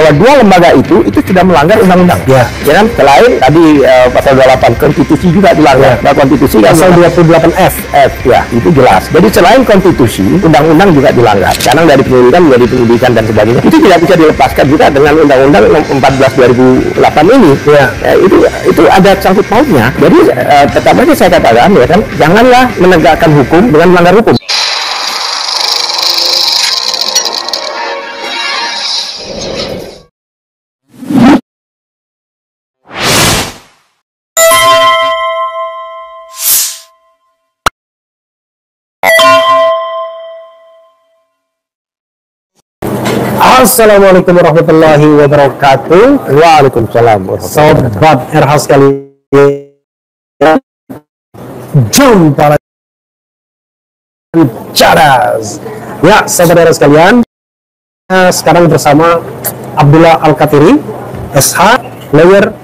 bahwa dua lembaga itu sudah melanggar undang-undang. Ya kan? Selain tadi pasal 28 konstitusi juga dilanggar. Nah, konstitusi pasal 28F ya, itu jelas. Jadi selain konstitusi, undang-undang juga dilanggar. Sekarang dari penyidikan menjadi penyidikan dan sebagainya. Itu tidak bisa dilepaskan juga dengan undang-undang 14 2008 ini. Ya, itu ada sangkut pautnya. Jadi tetap aja saya katakan ya kan, janganlah menegakkan hukum dengan melanggar hukum. Assalamualaikum warahmatullahi wabarakatuh. Waalaikumsalam. Sobat RH sekalian, jumpa lagi Cadas. Ya, sobat RH sekalian, sekarang bersama Abdullah Al-Katiri, SH, lawyer,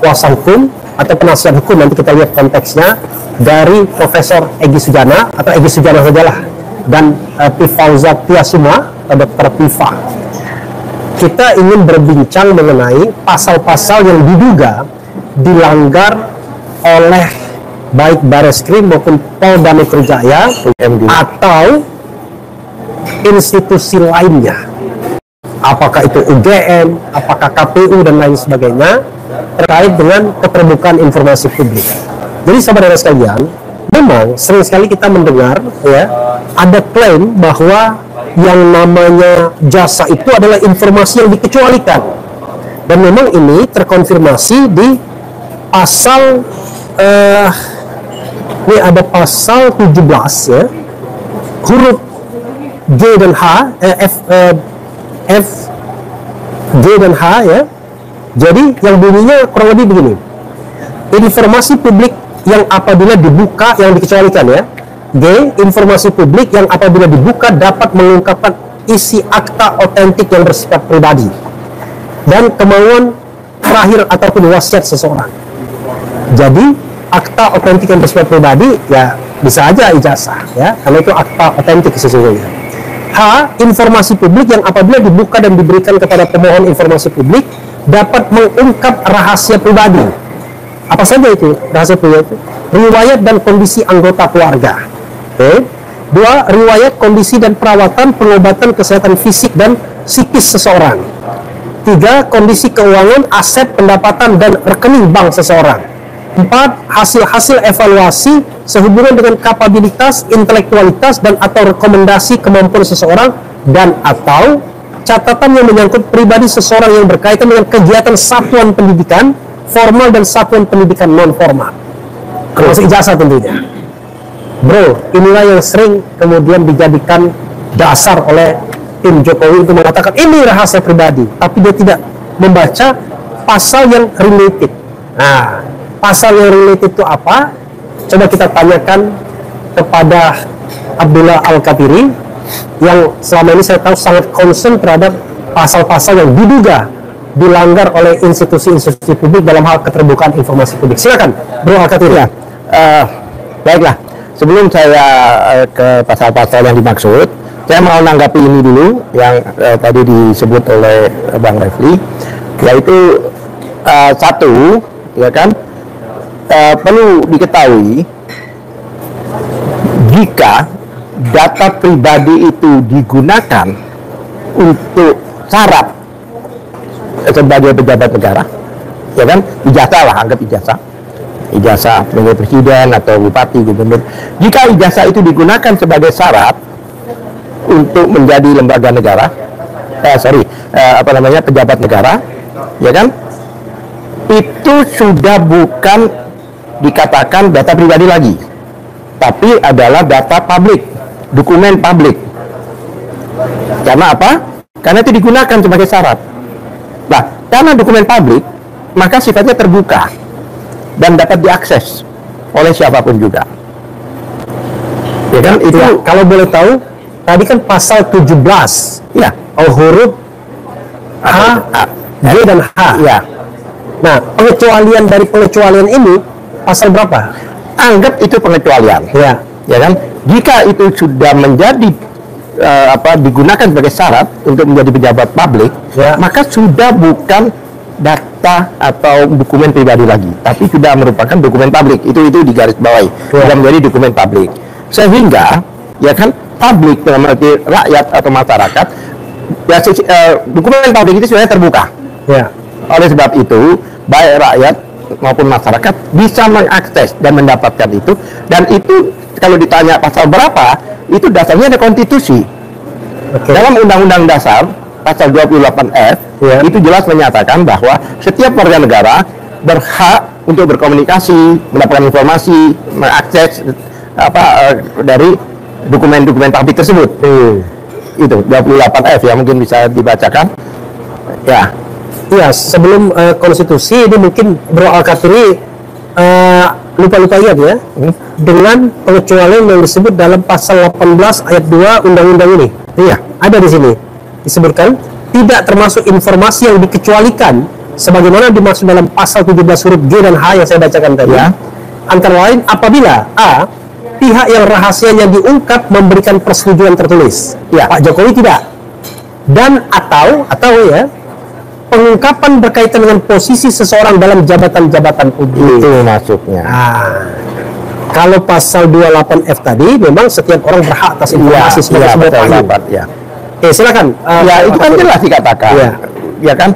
kuasa hukum atau penasihat hukum. Nanti kita lihat konteksnya dari Profesor Egy Sujana atau Egy Sujana sajalah, dan Pifauza Tiasuma atau Dr. Pifa. Kita ingin berbincang mengenai pasal-pasal yang diduga dilanggar oleh baik Bareskrim maupun Polda Metro Jaya atau institusi lainnya. Apakah itu UGM, apakah KPU dan lain sebagainya, terkait dengan keterbukaan informasi publik. Jadi saudara sekalian, memang sering sekali kita mendengar ya, ada klaim bahwa yang namanya jasa itu adalah informasi yang dikecualikan, dan memang ini terkonfirmasi di pasal ini ada pasal 17 ya, huruf G dan H, F, G dan H ya. Jadi yang bunyinya kurang lebih begini: informasi publik yang apabila dibuka, yang dikecualikan ya. G, informasi publik yang apabila dibuka dapat mengungkapkan isi akta otentik yang bersifat pribadi dan kemauan terakhir ataupun wasiat seseorang. Jadi akta otentik yang bersifat pribadi ya bisa aja ijazah ya, karena itu akta otentik sesungguhnya. H, informasi publik yang apabila dibuka dan diberikan kepada pemohon informasi publik dapat mengungkap rahasia pribadi. Apa saja itu rahasia pribadi? Riwayat dan kondisi anggota keluarga. Oke. 2, riwayat kondisi dan perawatan pengobatan kesehatan fisik dan psikis seseorang. 3, kondisi keuangan, aset, pendapatan dan rekening bank seseorang. 4, hasil-hasil evaluasi sehubungan dengan kapabilitas, intelektualitas dan atau rekomendasi kemampuan seseorang dan atau catatan yang menyangkut pribadi seseorang yang berkaitan dengan kegiatan satuan pendidikan formal dan satuan pendidikan non formal. Termasuk ijazah tentunya. Bro, inilah yang sering kemudian dijadikan dasar oleh tim Jokowi untuk mengatakan ini rahasia pribadi, tapi dia tidak membaca pasal yang related. Nah, pasal yang related itu apa? Coba kita tanyakan kepada Abdullah Al-Katiri, yang selama ini saya tahu sangat concern terhadap pasal-pasal yang diduga dilanggar oleh institusi-institusi publik dalam hal keterbukaan informasi publik. Silakan, Bro Al-Katiri. Ya, baiklah. Sebelum saya ke pasal-pasal yang dimaksud, saya mau menanggapi ini dulu yang tadi disebut oleh Bang Refli, yaitu satu, ya kan, perlu diketahui jika data pribadi itu digunakan untuk syarat sebagai pejabat negara, ya kan, ijazah lah, anggap ijazah sebagai presiden atau bupati, gubernur. Jika ijazah itu digunakan sebagai syarat untuk menjadi lembaga negara, pejabat negara, ya kan, itu sudah bukan dikatakan data pribadi lagi, tapi adalah data publik, dokumen publik. Karena apa? Karena itu digunakan sebagai syarat. Nah, karena dokumen publik, maka sifatnya terbuka dan dapat diakses oleh siapapun juga. Ya kan, itu ya, kalau boleh tahu, tadi kan pasal 17 ya, huruf H, G dan H ya. Nah, pengecualian dari pengecualian ini pasal berapa? Anggap itu pengecualian ya, ya kan. Jika itu sudah menjadi digunakan sebagai syarat untuk menjadi pejabat publik, maka sudah bukan data atau dokumen pribadi lagi, tapi sudah merupakan dokumen publik. Itu digarisbawahi, sudah menjadi dokumen publik. Sehingga ya kan publik dalam arti rakyat atau masyarakat, ya dokumen publik itu sebenarnya terbuka. Oleh sebab itu, baik rakyat maupun masyarakat bisa mengakses dan mendapatkan itu, dan itu kalau ditanya pasal berapa, itu dasarnya ada konstitusi. Dalam Undang-Undang Dasar pasal 28F itu jelas menyatakan bahwa setiap warga negara berhak untuk berkomunikasi, mendapatkan informasi, mengakses dari dokumen-dokumen publik tersebut. Itu 28F ya, mungkin bisa dibacakan. Sebelum konstitusi ini mungkin Bro Al-Katiri lupa-lupa ingat ya, dengan pengecualian yang disebut dalam pasal 18 ayat 2 undang-undang ini. Ada di sini disebutkan tidak termasuk informasi yang dikecualikan sebagaimana dimaksud dalam pasal 17 huruf G dan H yang saya bacakan tadi. Antara lain apabila A, pihak yang rahasianya diungkap memberikan persetujuan tertulis. Pak Jokowi tidak. Dan atau pengungkapan berkaitan dengan posisi seseorang dalam jabatan-jabatan publik. Itu maksudnya. Kalau pasal 28F tadi memang setiap orang berhak atas informasi sebagai sebuah payung. Silakan. Itu kan jelas dikatakan. Ya kan,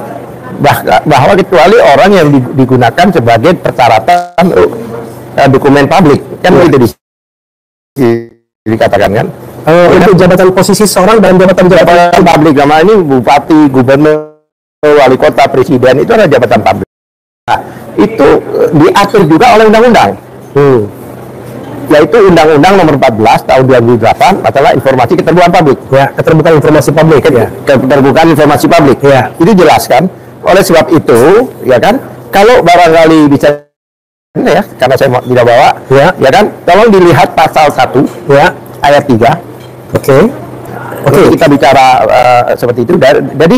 bahwa kecuali orang yang digunakan sebagai persyaratan dokumen publik, kan itu dikatakan kan. Untuk jabatan posisi seorang dalam jabatan publik, nama ini bupati, gubernur, wali kota, presiden, itu adalah jabatan publik. Itu diatur juga oleh undang-undang. Yaitu Undang-Undang Nomor 14 Tahun 2008 masalah informasi keterbukaan publik. Keterbukaan informasi publik. Keterbukaan informasi publik. Itu jelas kan. Oleh sebab itu, ya kan, kalau barangkali bisa karena saya tidak bawa, ya kan, tolong dilihat pasal 1 ayat 3. Kita bicara seperti itu. Jadi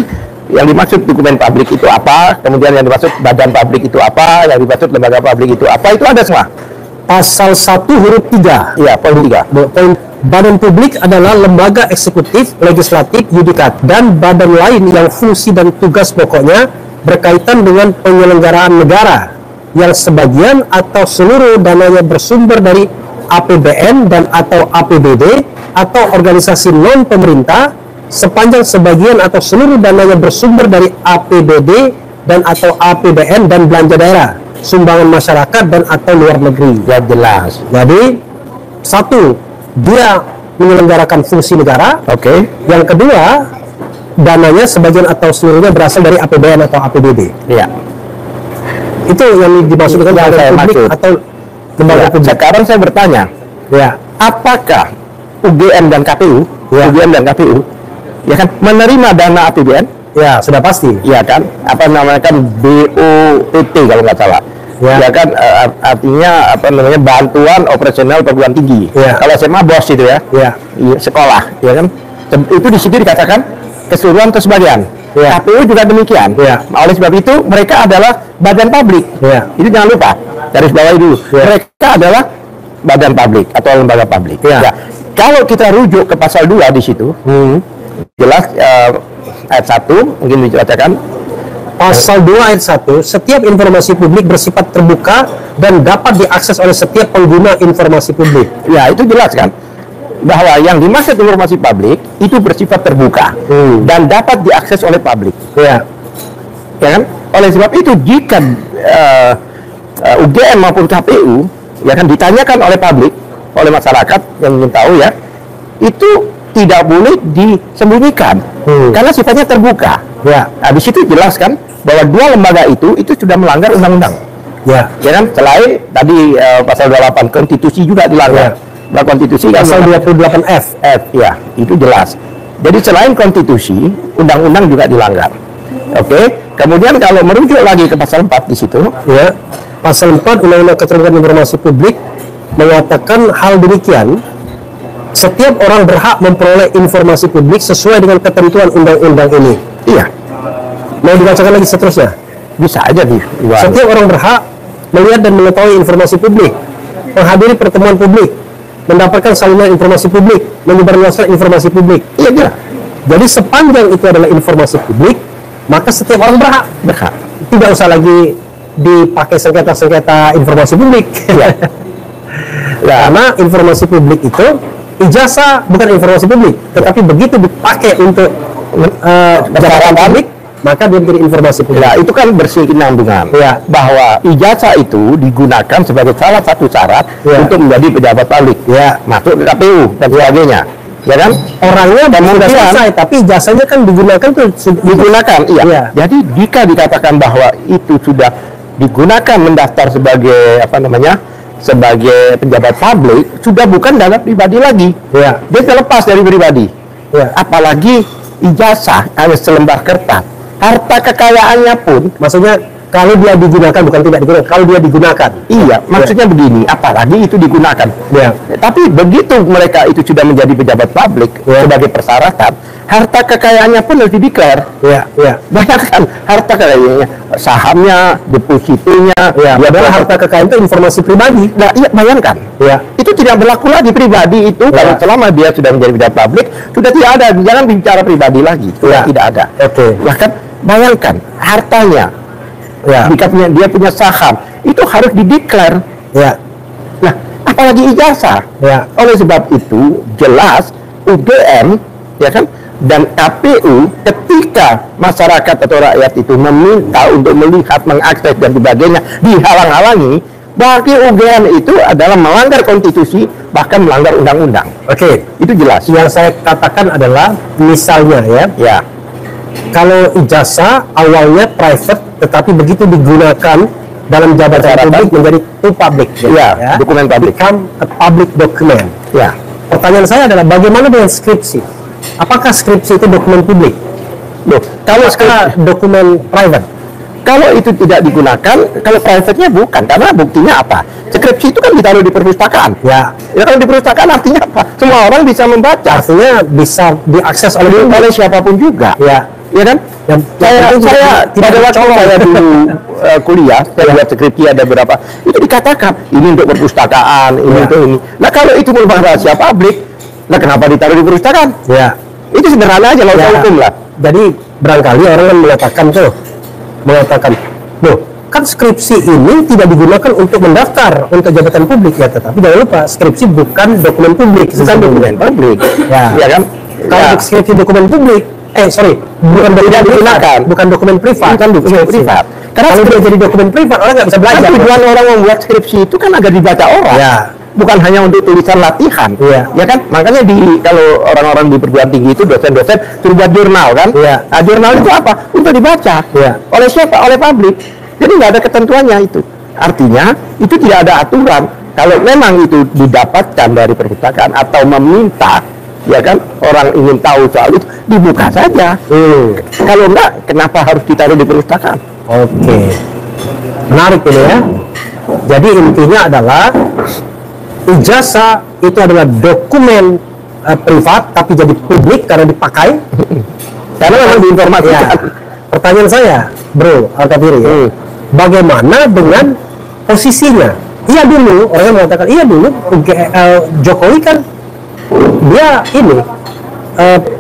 yang dimaksud dokumen publik itu apa, kemudian yang dimaksud badan publik itu apa, yang dimaksud lembaga publik itu apa, itu ada semua. Pasal 1 huruf 3. Poin 3. Badan publik adalah lembaga eksekutif, legislatif, yudikat, dan badan lain yang fungsi dan tugas pokoknya berkaitan dengan penyelenggaraan negara yang sebagian atau seluruh dananya bersumber dari APBN dan atau APBD atau organisasi non pemerintah sepanjang sebagian atau seluruh dananya bersumber dari APBD dan atau APBN dan belanja daerah, sumbangan masyarakat dan atau luar negeri. Jelas. Jadi satu, dia menyelenggarakan fungsi negara. Yang kedua, dananya sebagian atau seluruhnya berasal dari APBN atau APBD. Itu yang dimaksudkan badan publik atau lembaga publik. Sekarang saya bertanya, apakah UGM dan KPU, ya kan, menerima dana APBN? Sudah pasti. Kan, apa namanya kan BOPT kalau nggak salah. Kan artinya apa namanya bantuan operasional perguruan tinggi. Kalau SMA BOS itu sekolah, ya kan. Itu di situ dikatakan keseluruhan atau sebagian. KPU juga demikian. Oleh sebab itu mereka adalah badan publik. Itu jangan lupa, garis bawahi dulu. Mereka adalah badan publik atau lembaga publik. Kalau kita rujuk ke pasal 2 di situ, jelas ayat 1 mungkin dibacakan. Pasal 2 ayat 1, setiap informasi publik bersifat terbuka dan dapat diakses oleh setiap pengguna informasi publik. Itu jelas kan, bahwa yang dimaksud informasi publik itu bersifat terbuka dan dapat diakses oleh publik. Ya kan? Oleh sebab itu jika UGM maupun KPU ya kan ditanyakan oleh publik, oleh masyarakat yang ingin tahu itu tidak boleh disembunyikan karena sifatnya terbuka. Di situ jelas kan bahwa dua lembaga itu sudah melanggar undang-undang. Ya kan, selain tadi pasal 28 konstitusi juga dilanggar. Nah, konstitusi pasal 28F. Itu jelas. Jadi selain konstitusi, undang-undang juga dilanggar. Kemudian kalau merujuk lagi ke pasal 4 di situ, pasal 4 Undang-Undang Keterbukaan Informasi Publik mengatakan hal demikian. Setiap orang berhak memperoleh informasi publik sesuai dengan ketentuan undang-undang ini. Mau dibacakan lagi seterusnya? Bisa aja nih. Setiap orang berhak melihat dan mengetahui informasi publik, menghadiri pertemuan publik, mendapatkan salinan informasi publik, menyebarluaskan informasi publik. Iya. Jadi sepanjang itu adalah informasi publik, maka setiap orang berhak. Tidak usah lagi dipakai sengketa-sengketa informasi publik. Iya. Karena informasi publik itu, ijazah bukan informasi publik, tetapi begitu dipakai untuk jabatan publik, maka dia menjadi informasi publik. Ya, itu kan berkesinambungan. Ya. Bahwa ijazah itu digunakan sebagai salah satu syarat untuk menjadi pejabat publik. Ya. Masuk ke KPU dan sebagainya. Ya kan? Orangnya sudah selesai, tapi ijazahnya kan digunakan digunakan. Iya. Ya. Jadi jika dikatakan bahwa itu sudah digunakan mendaftar sebagai sebagai pejabat publik, sudah bukan dana pribadi lagi. Ya. Dia terlepas dari pribadi. Ya. Apalagi ijazah hanya selembar kertas. Harta kekayaannya pun, maksudnya kalau dia digunakan, bukan tidak digunakan, kalau dia digunakan. Iya, maksudnya begini, apalagi itu digunakan. Ya. Tapi begitu mereka itu sudah menjadi pejabat publik sebagai persyaratan, harta kekayaannya pun harus dideklar. Ya. Bayangkan harta kekayaannya, sahamnya, depositonya, padahal harta kekayaan itu informasi pribadi. Nah, iya, bayangkan. Ya. Itu tidak berlaku lagi pribadi itu kalau selama dia sudah menjadi pejabat publik, sudah tidak ada, jangan bicara pribadi lagi, sudah tidak ada. Oke. Bahkan bayangkan hartanya. Jika dia punya saham, itu harus dideklar. Ya. Nah, apalagi ijazah. Ya. Oleh sebab itu, jelas UGM, ya kan, dan KPU ketika masyarakat atau rakyat itu meminta untuk melihat, mengakses dan sebagainya, dihalang-halangi, bagi UGM itu adalah melanggar konstitusi, bahkan melanggar undang-undang. Oke. Itu jelas. Yang saya katakan adalah, misalnya ya. Kalau ijazah awalnya private, tetapi begitu digunakan dalam jabatan publik menjadi public, dokumen publik, become a public document. Ya. Pertanyaan saya adalah bagaimana dengan skripsi? Apakah skripsi itu dokumen publik? Loh, kalau dokumen private? Kalau itu tidak digunakan, kalau private-nya bukan, karena buktinya apa? Skripsi itu kan ditaruh di perpustakaan. Ya kalau di perpustakaan artinya apa? Semua orang bisa membaca. Artinya bisa diakses oleh siapapun juga. Ya kan? Saya pada waktu saya dulu kuliah, saya buat skripsi ada berapa, itu dikatakan ini untuk perpustakaan, ini untuk ini. Nah, kalau itu merupakan rahasia publik, nah kenapa ditaruh di perpustakaan? Ya. Itu sederhana aja, lautan hukum lah. Jadi barangkali orang mengatakan, loh, kan skripsi ini tidak digunakan untuk mendaftar untuk jabatan publik ya, tetapi jangan lupa skripsi bukan dokumen publik, bukan dokumen publik. Ya kan? Kalau skripsi dokumen publik, bukan dokumen digunakan, bukan dokumen privat, bukan dokumen privat. Karena kalau dia jadi dokumen privat, orang nggak bisa belajar. Kan tujuan orang membuat skripsi itu kan agar dibaca orang. Ya. Bukan hanya untuk tulisan latihan. Ya kan? Makanya kalau orang-orang di perguruan tinggi itu dosen-dosen suruh buat jurnal kan? Nah, jurnal itu apa? Untuk dibaca. Oleh siapa? Oleh publik. Jadi nggak ada ketentuannya itu. Artinya itu tidak ada aturan. Kalau memang itu didapatkan dari perpustakaan atau meminta, ya kan, orang ingin tahu soal itu, dibuka saja. Kalau enggak, kenapa harus ditaruh di perpustakaan? Oke. Menarik ini ya. Jadi intinya adalah ijazah itu adalah dokumen privat tapi jadi publik karena dipakai karena memang diinformasikan. Pertanyaan saya, Bro Alkafiri, bagaimana dengan posisinya? Iya dulu, orang mengatakan iya dulu Jokowi kan dia ini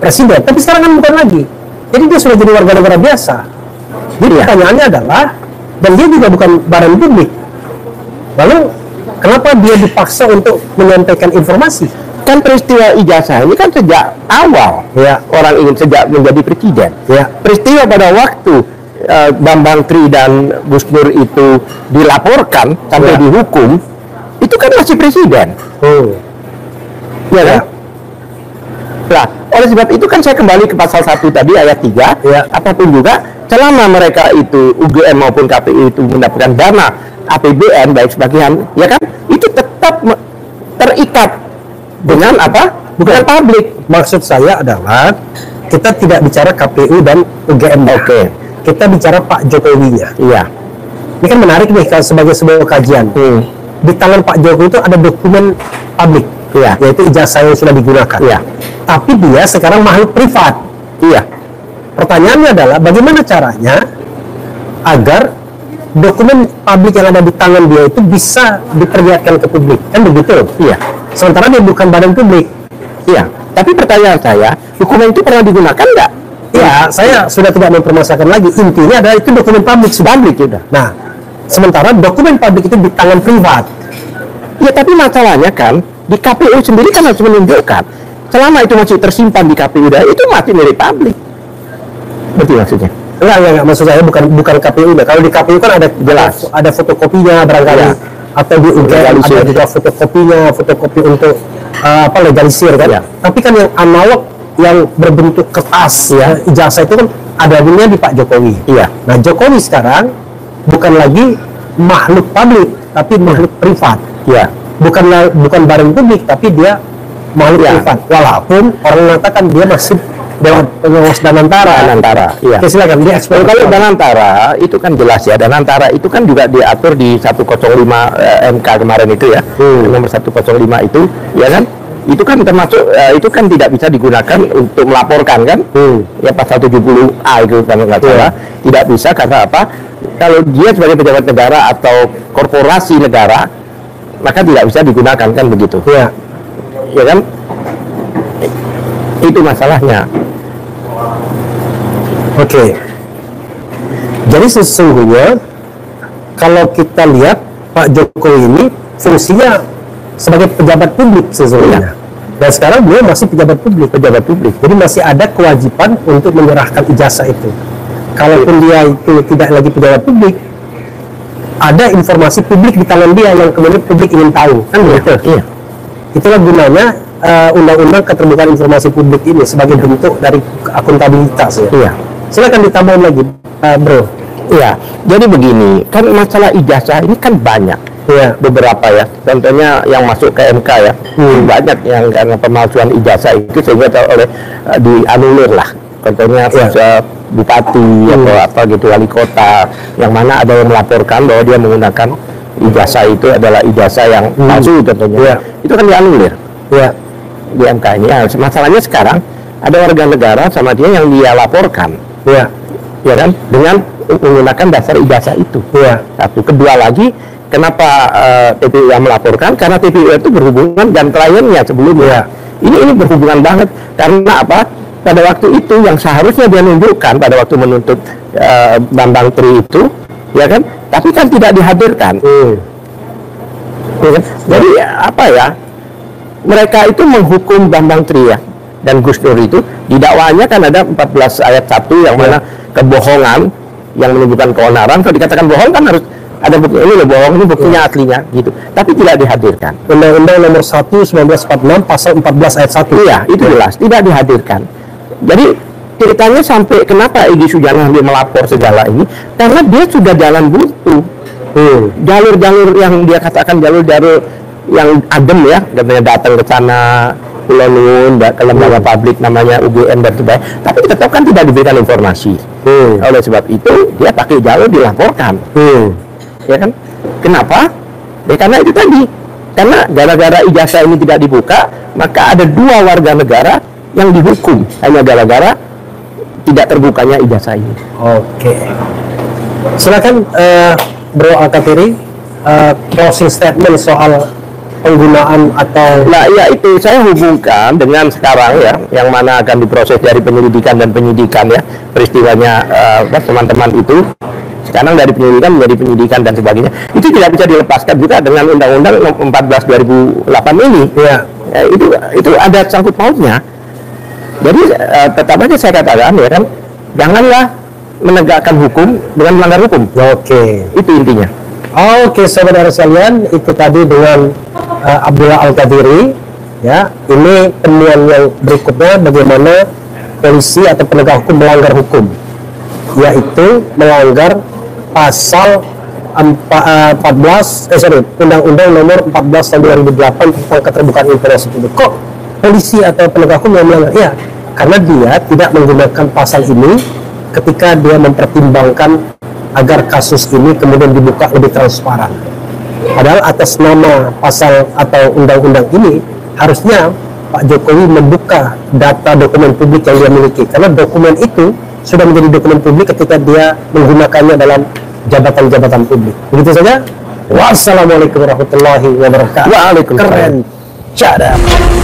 presiden, tapi sekarang kan bukan lagi. Jadi dia sudah jadi warga negara biasa. Jadi pertanyaannya adalah, dan dia juga bukan barang publik. Lalu kenapa dia dipaksa untuk menyampaikan informasi? Kan peristiwa ijazah ini kan sejak awal orang ingin sejak menjadi presiden. Peristiwa pada waktu Bambang Tri dan Gus Dur itu dilaporkan sampai dihukum, itu kan masih presiden. Ya kan? Nah, oleh sebab itu kan saya kembali ke pasal 1 tadi ayat 3, apapun juga selama mereka itu UGM maupun KPU itu mendapatkan dana APBN baik sebagian, ya kan, itu tetap terikat dengan apa? Bukan publik. Maksud saya adalah kita tidak bicara KPU dan UGM. Kita bicara Pak Jokowinya. Ini kan menarik nih sebagai sebuah kajian. Di tangan Pak Jokowi itu ada dokumen publik, yaitu ijazah yang sudah digunakan. Tapi dia sekarang makhluk privat. Pertanyaannya adalah bagaimana caranya agar dokumen publik yang ada di tangan dia itu bisa diperlihatkan ke publik, kan begitu? sementara dia bukan badan publik. Iya, tapi pertanyaan saya, dokumen itu pernah digunakan nggak? Ya, saya sudah tidak mempermasalahkan lagi. Intinya adalah itu dokumen publik, publik sudah. Nah, sementara dokumen publik itu di tangan privat. Ya, tapi masalahnya kan di KPU sendiri kan harus menunjukkan selama itu masih tersimpan di KPU itu masih milik publik. Berarti maksudnya? Enggak, maksud saya bukan KPU. Kalau di KPU kan ada jelas, ada fotokopinya barangkali, ya. Atau di UGM ada juga fotokopi untuk legalisir kan. Ya. Tapi kan yang analog yang berbentuk kertas ya, ijazah itu kan adanya di Pak Jokowi. Iya. Nah, Jokowi sekarang bukan lagi makhluk publik, tapi makhluk privat. Iya. Bukan badan publik, tapi dia makhluk privat. Walaupun orang mengatakan dia masih Dewan Pengawas Danantara. Iya. Oke, silakan dieksplor. Kalau Danantara itu kan jelas ya. Danantara itu kan juga diatur di 105 MK kemarin itu ya. Nomor 105 itu, ya kan? Itu kan termasuk itu kan tidak bisa digunakan untuk melaporkan kan. Ya pasal 70A itu kalau nggak salah tidak bisa karena apa? Kalau dia sebagai pejabat negara atau korporasi negara maka tidak bisa digunakan kan begitu. Ya kan? Itu masalahnya. Oke. Jadi sesungguhnya kalau kita lihat Pak Jokowi ini fungsinya sebagai pejabat publik sesungguhnya. Dan sekarang beliau masih pejabat publik. Jadi masih ada kewajiban untuk menyerahkan ijazah itu. Kalaupun dia itu tidak lagi pejabat publik, ada informasi publik di tangan dia yang kemudian publik ingin tahu. Kan begitu? Iya. Itulah gunanya undang-undang keterbukaan informasi publik ini sebagai bentuk dari akuntabilitas ya. Iya. Silakan ditambahin lagi, Bro. Iya. Jadi begini, kan masalah ijazah ini kan banyak. Ya, beberapa ya, contohnya yang masuk ke MK ya, banyak yang karena pemalsuan ijazah itu sehingga dianulir lah. Contohnya bupati atau apa gitu, wali kota, yang mana ada yang melaporkan bahwa dia menggunakan ijazah itu adalah ijazah yang palsu contohnya. Itu kan dianulir di MK ini. Ya, masalahnya sekarang ada warga negara sama dia yang dia laporkan, ya kan, dengan menggunakan dasar ijazah itu. Satu, kedua lagi. Kenapa TPU yang melaporkan? Karena TPU itu berhubungan dan kliennya sebelumnya. Ini berhubungan banget. Karena apa? Pada waktu itu yang seharusnya dia nunjukkan pada waktu menuntut Bambang Tri itu, ya kan? Tapi kan tidak dihadirkan. Ya kan? Jadi apa ya? Mereka itu menghukum Bambang Tri ya dan Gus Dur itu di dakwaannya kan ada 14 ayat 1 yang mana kebohongan yang menunjukkan keonaran. Kalau dikatakan bohong kan harus ada bukti, ini loh bohong, ini buktinya aslinya gitu, tapi tidak dihadirkan. Undang-Undang nomor 1 1946 pasal 14 ayat 1. Iya, itu jelas tidak dihadirkan. Jadi ceritanya sampai kenapa Egy Sujana dia melapor segala ini karena dia sudah jalan buntu. Jalur-jalur yang dia katakan jalur-jalur yang adem ya, katanya datang ke sana Pulau Nun, ke lembaga publik namanya UGM dan sebagainya, tapi tetap kan tidak diberikan informasi. Oleh sebab itu dia pakai jalur dilaporkan. Ya kan? Kenapa? Ya karena itu tadi. Karena gara-gara ijazah ini tidak dibuka, maka ada 2 warga negara yang dihukum hanya gara-gara tidak terbukanya ijazah ini. Oke. Silakan Bro Alkatiri, closing statement soal penggunaan atau... Nah, ya itu saya hubungkan dengan sekarang ya, yang mana akan diproses dari penyelidikan dan penyidikan ya, peristiwanya teman-teman itu. Sekarang dari penyelidikan menjadi penyidikan dan sebagainya, itu tidak bisa dilepaskan juga dengan Undang-Undang 14 2008 ini. Itu ada sangkut pautnya. Jadi tetap aja saya katakan ya kan, janganlah menegakkan hukum dengan melanggar hukum. Itu intinya. Oke, saudara sekalian, itu tadi dengan Abdullah Alkatiri. Ya, ini temuan yang berikutnya bagaimana polisi atau penegak hukum melanggar hukum, yaitu melanggar pasal Undang-Undang nomor 14 tahun 2008 tentang keterbukaan informasi publik. Kok polisi atau penegak hukum yang melanggar? Ya, karena dia tidak menggunakan pasal ini ketika dia mempertimbangkan agar kasus ini kemudian dibuka lebih transparan. Padahal atas nama pasal atau undang-undang ini harusnya Pak Jokowi membuka data dokumen publik yang dia miliki, karena dokumen itu sudah menjadi dokumen publik ketika dia menggunakannya dalam jabatan-jabatan publik. Begitu saja. Wassalamualaikum warahmatullahi wabarakatuh. Waalaikumsalam. Keren. Cadam.